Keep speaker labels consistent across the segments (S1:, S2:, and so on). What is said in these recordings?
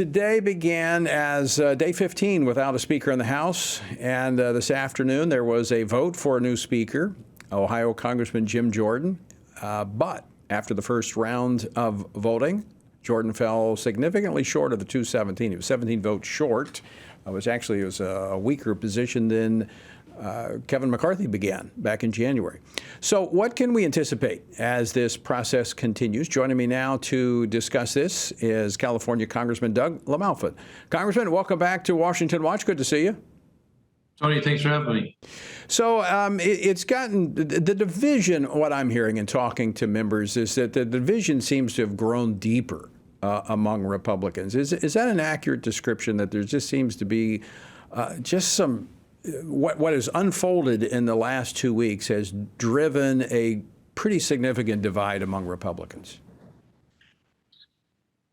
S1: Today began as day 15 without a speaker in the House, and this afternoon there was a vote for a new speaker, Ohio Congressman Jim Jordan. But after the first round of voting, Jordan fell significantly short of the 217. He was 17 votes short. It was a weaker position than Kevin McCarthy began back in January. So what can we anticipate as this process continues? Joining me now to discuss this is California Congressman Doug LaMalfa. Congressman, welcome back to Washington Watch. Good to see you.
S2: Tony, thanks for having me.
S1: So it's gotten, the division, what I'm hearing and talking to members is that the division seems to have grown deeper among Republicans. Is that an accurate description, that there just seems to be just some, what has unfolded in the last 2 weeks has driven a pretty significant divide among Republicans?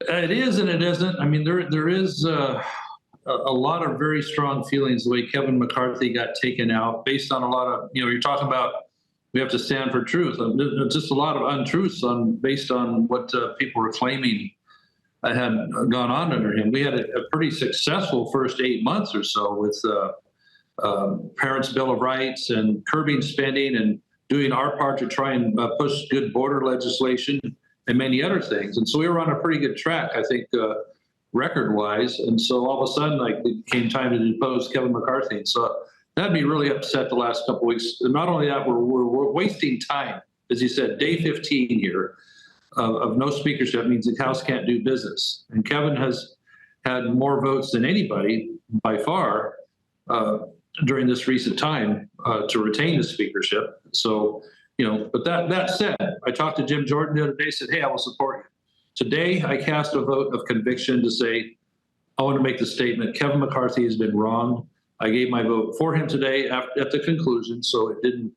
S2: It is and it isn't. I mean, there is a lot of very strong feelings the way Kevin McCarthy got taken out based on a lot of, you're talking about we have to stand for truth. There's just a lot of untruths based on what people were claiming had gone on under him. We had a pretty successful first 8 months or so with Parents' Bill of Rights and curbing spending and doing our part to try and push good border legislation and many other things. And so we were on a pretty good track, I think, record-wise. And so all of a sudden, it came time to depose Kevin McCarthy. And so that had me really upset the last couple of weeks. And not only that, we're wasting time, as you said, day 15 here of no speakership means the House can't do business. And Kevin has had more votes than anybody by far during this recent time to retain the speakership. So, but that said, I talked to Jim Jordan the other day, said, hey, I will support you. Today, I cast a vote of conviction to say, I want to make the statement, Kevin McCarthy has been wrong. I gave my vote for him today at the conclusion, so it didn't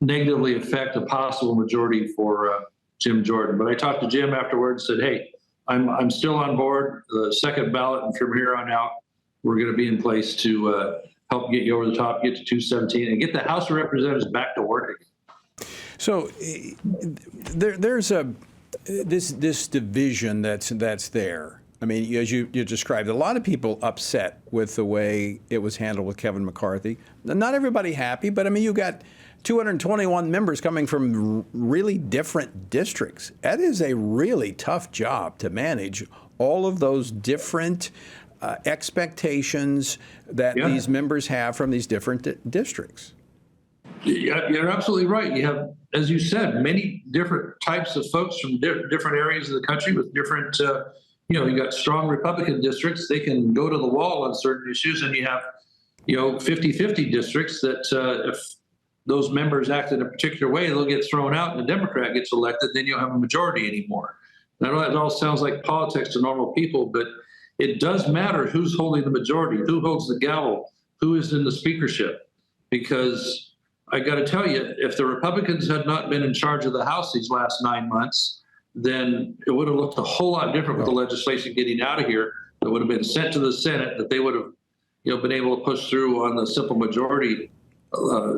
S2: negatively affect a possible majority for Jim Jordan. But I talked to Jim afterwards and said, hey, I'm still on board. The second ballot, and from here on out, we're going to be in place to help get you over the top, get to 217, and get the House of Representatives back to work again.
S1: So there's this division that's there. I mean, as you described, a lot of people upset with the way it was handled with Kevin McCarthy. Not everybody happy, but I mean, you got 221 members coming from really different districts. That is a really tough job to manage all of those different expectations that these members have from these different districts.
S2: Yeah, you're absolutely right. You have, as you said, many different types of folks from different areas of the country with different, you got strong Republican districts. They can go to the wall on certain issues, and you have, 50-50 districts that if those members act in a particular way, they'll get thrown out and a Democrat gets elected, then you don't have a majority anymore. I know that all sounds like politics to normal people, but it does matter who's holding the majority, who holds the gavel, who is in the speakership. Because I got to tell you, if the Republicans had not been in charge of the House these last 9 months, then it would have looked a whole lot different with the legislation getting out of here. That would have been sent to the Senate, that they would have, been able to push through on the simple majority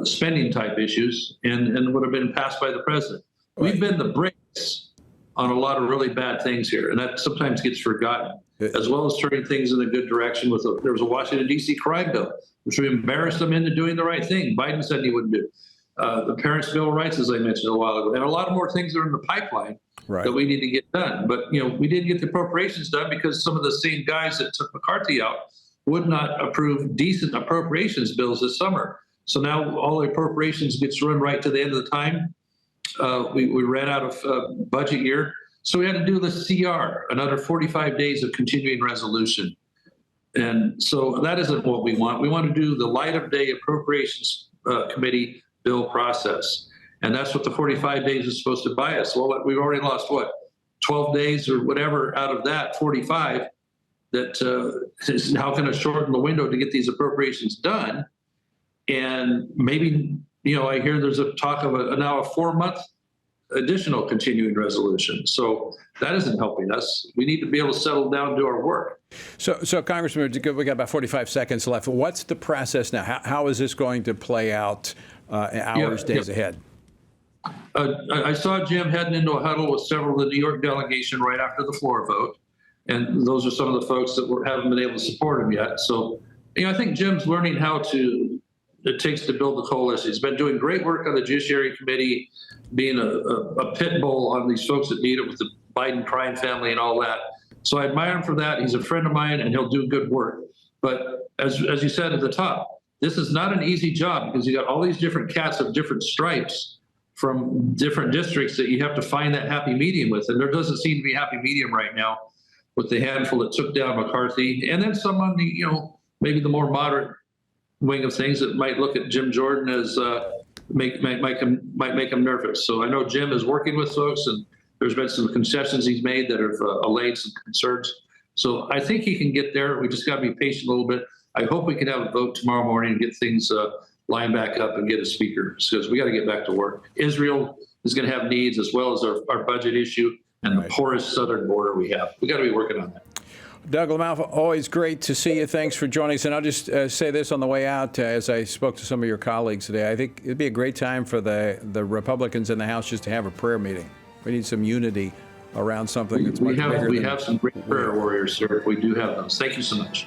S2: spending type issues, and would have been passed by the president. Right. We've been the brakes on a lot of really bad things here, and that sometimes gets forgotten, as well as turning things in a good direction. There was a Washington, D.C. crime bill, which we embarrassed them into doing the right thing. Biden said he wouldn't do. The Parents' Bill of Rights, as I mentioned a while ago, and a lot more things are in the pipeline that we need to get done. But, we didn't get the appropriations done because some of the same guys that took McCarthy out would not approve decent appropriations bills this summer. So now all the appropriations gets run right to the end of the time. We ran out of budget year. So we had to do the CR, another 45 days of continuing resolution. And so that isn't what we want. We want to do the light of day appropriations committee bill process. And that's what the 45 days is supposed to buy us. Well, we've already lost, 12 days or whatever out of that 45 that is now going to shorten the window to get these appropriations done. And maybe, I hear there's a talk of now a 4-month additional continuing resolution. So that isn't helping us. We need to be able to settle down and do our work.
S1: So Congressman, we got about 45 seconds left. What's the process now? How is this going to play out days ahead?
S2: I saw Jim heading into a huddle with several of the New York delegation right after the floor vote. And those are some of the folks that haven't been able to support him yet. So, I think Jim's learning it takes to build the coalition. He's been doing great work on the Judiciary Committee, being a pit bull on these folks that need it with the Biden crime family and all that. So I admire him for that. He's a friend of mine, and he'll do good work. But as you said at the top, this is not an easy job because you got all these different cats of different stripes from different districts that you have to find that happy medium with. And there doesn't seem to be a happy medium right now with the handful that took down McCarthy. And then some on the, maybe the more moderate wing of things that might look at Jim Jordan as might make him nervous. So I know Jim is working with folks, and there's been some concessions he's made that have allayed some concerns. So I think he can get there. We just got to be patient a little bit. I hope we can have a vote tomorrow morning and get things lined back up and get a speaker, because we got to get back to work. Israel is going to have needs, as well as our budget issue and the poorest southern border we have. We got to be working on that.
S1: Doug LaMalfa, always great to see you. Thanks for joining us. And I'll just say this on the way out, as I spoke to some of your colleagues today. I think it'd be a great time for the Republicans in the House just to have a prayer meeting. We need some unity around something that's much bigger.
S2: We have some great prayer warriors, sir. We do have those. Thank you so much.